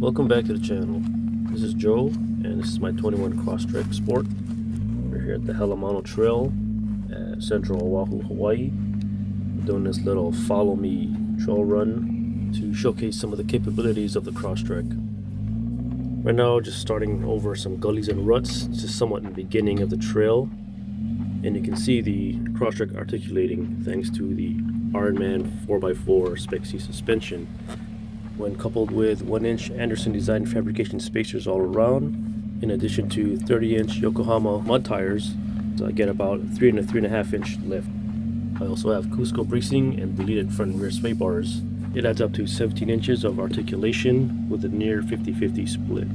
Welcome back to the channel. This is Joe and this is my 21 Crosstrek Sport. We're here at the Helemano Trail at Central Oahu, Hawaii. We're doing this little follow me trail run to showcase some of the capabilities of the Crosstrek. Right now just starting over some gullies and ruts, just somewhat in the beginning of the trail. And you can see the Crosstrek articulating thanks to the Ironman 4x4 Spec-C suspension. When coupled with 1-inch Anderson design fabrication spacers all around, in addition to 30-inch Yokohama mud tires, I get about 3 and a 3.5 inch lift. I also have Cusco bracing and deleted front and rear sway bars. It adds up to 17 inches of articulation with a near 50-50 split.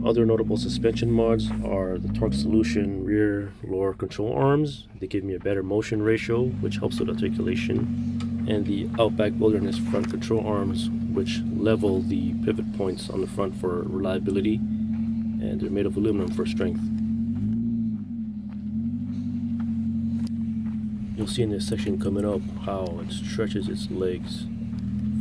Other notable suspension mods are the Torq Solution rear lower control arms. They give me a better motion ratio, which helps with articulation, and the Outback Wilderness front control arms, which level the pivot points on the front for reliability, and they're made of aluminum for strength. You'll see in this section coming up how it stretches its legs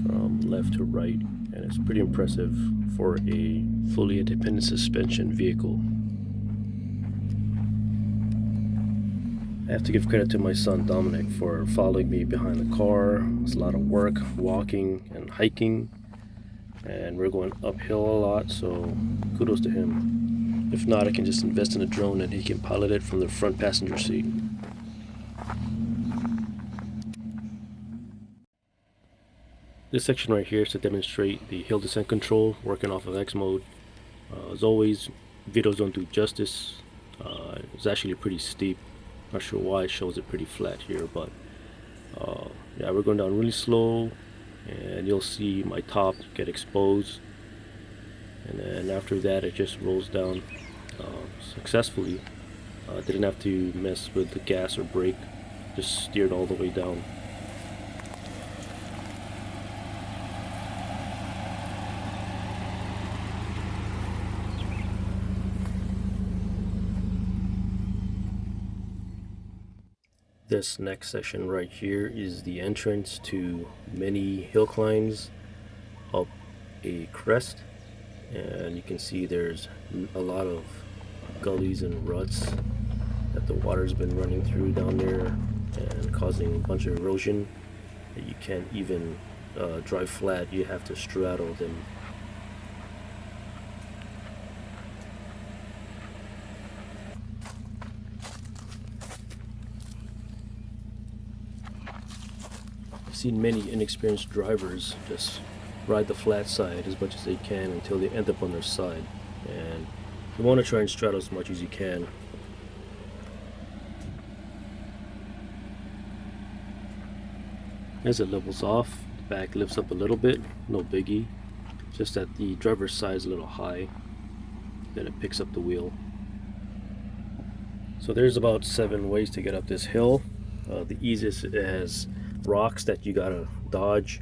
from left to right, and it's pretty impressive for a fully independent suspension vehicle. I have to give credit to my son Dominic for following me behind the car. It's a lot of work, walking and hiking, and we're going uphill a lot, so kudos to him. If not, I can just invest in a drone and he can pilot it from the front passenger seat. This section right here is to demonstrate the hill descent control working off of X mode. As always, videos don't do justice. It's actually pretty steep. Not sure why it shows it pretty flat here, but yeah, we're going down really slow, and you'll see my top get exposed, and then after that it just rolls down successfully. Didn't have to mess with the gas or brake, just steered all the way down. This next section right here is the entrance to many hill climbs up a crest, and you can see there's a lot of gullies and ruts that the water's been running through down there and causing a bunch of erosion that you can't even drive flat. You have to straddle them. I've seen many inexperienced drivers just ride the flat side as much as they can until they end up on their side, and you want to try and straddle as much as you can. As it levels off, the back lifts up a little bit, no biggie, just that the driver's side is a little high, then it picks up the wheel. So there's about 7 ways to get up this hill. The easiest has rocks that you gotta dodge.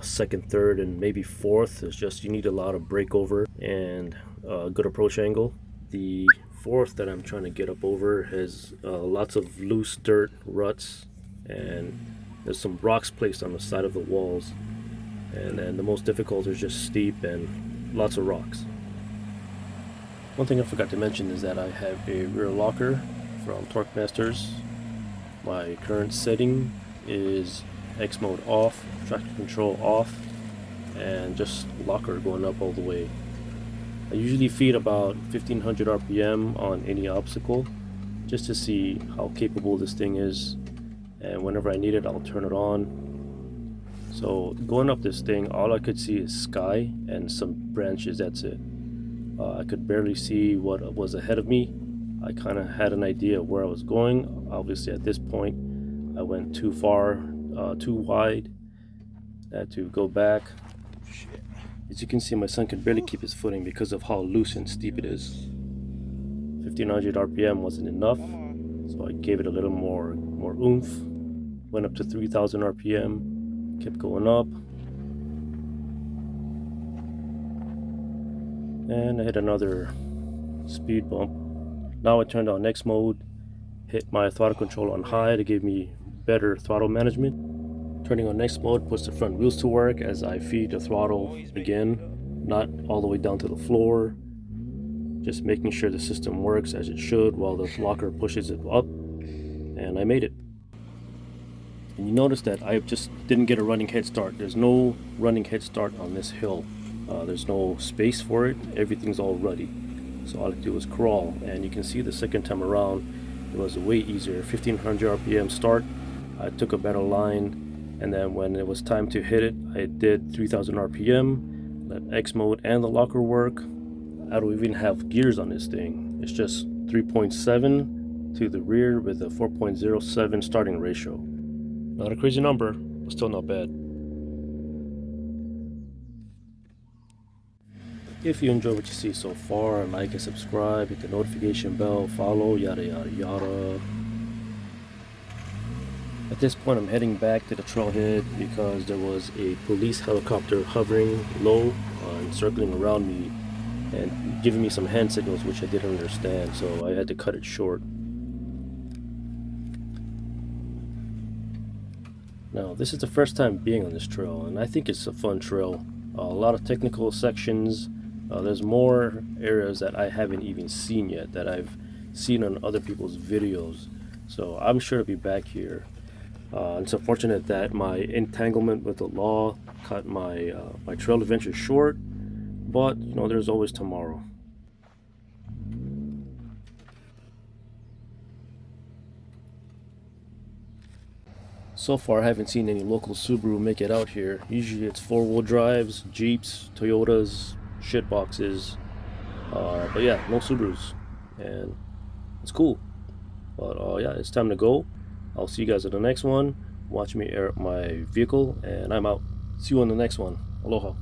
Second, third, and maybe fourth is just you need a lot of breakover and a good approach angle. The fourth that I'm trying to get up over has lots of loose dirt, ruts, and there's some rocks placed on the side of the walls. And then the most difficult is just steep and lots of rocks. One thing I forgot to mention is that I have a rear locker from Torq Masters. My current setting is X mode off, traction control off, and just locker going up all the way. I usually feed about 1500 RPM on any obstacle just to see how capable this thing is, and whenever I need it I'll turn it on. So going up this thing, all I could see is sky and some branches, that's it. I could barely see what was ahead of me. I kind of had an idea of where I was going. Obviously at this point I went too far, too wide. I had to go back. As you can see, my son can barely keep his footing because of how loose and steep it is. 1500 RPM wasn't enough, so I gave it a little more oomph. Went up to 3000 RPM, kept going up, and I hit another speed bump. Now I turned on X mode, hit my throttle control on high to give me better throttle management. Turning on X mode puts the front wheels to work as I feed the throttle again. not all the way down to the floor, just making sure the system works as it should while the locker pushes it up, and I made it. And you notice that I just didn't get a running head start. There's no running head start on this hill. There's no space for it. Everything's all ruddy. So all I do is crawl, and you can see the second time around it was way easier. 1500 RPM start. I took a better line, and then when it was time to hit it, I did 3000 RPM, let X mode and the locker work. I don't even have gears on this thing. It's just 3.7 to the rear with a 4.07 starting ratio. Not a crazy number, but still not bad. If you enjoy what you see so far, like and subscribe, hit the notification bell, follow, yada yada yada. At this point I'm heading back to the trailhead because there was a police helicopter hovering low and circling around me and giving me some hand signals which I didn't understand, so I had to cut it short. Now this is the first time being on this trail, and I think it's a fun trail. A lot of technical sections. There's more areas that I haven't even seen yet that I've seen on other people's videos, so I'm sure to be back here. It's unfortunate that my entanglement with the law cut my my trail adventure short, but you know, there's always tomorrow. So far I haven't seen any local Subaru make it out here. Usually it's four-wheel drives, Jeeps, Toyotas, shit boxes, but yeah, no Subarus, and it's cool. But yeah, it's time to go. I'll see you guys at the next one. Watch me air up my vehicle, and I'm out. See you on the next one. Aloha.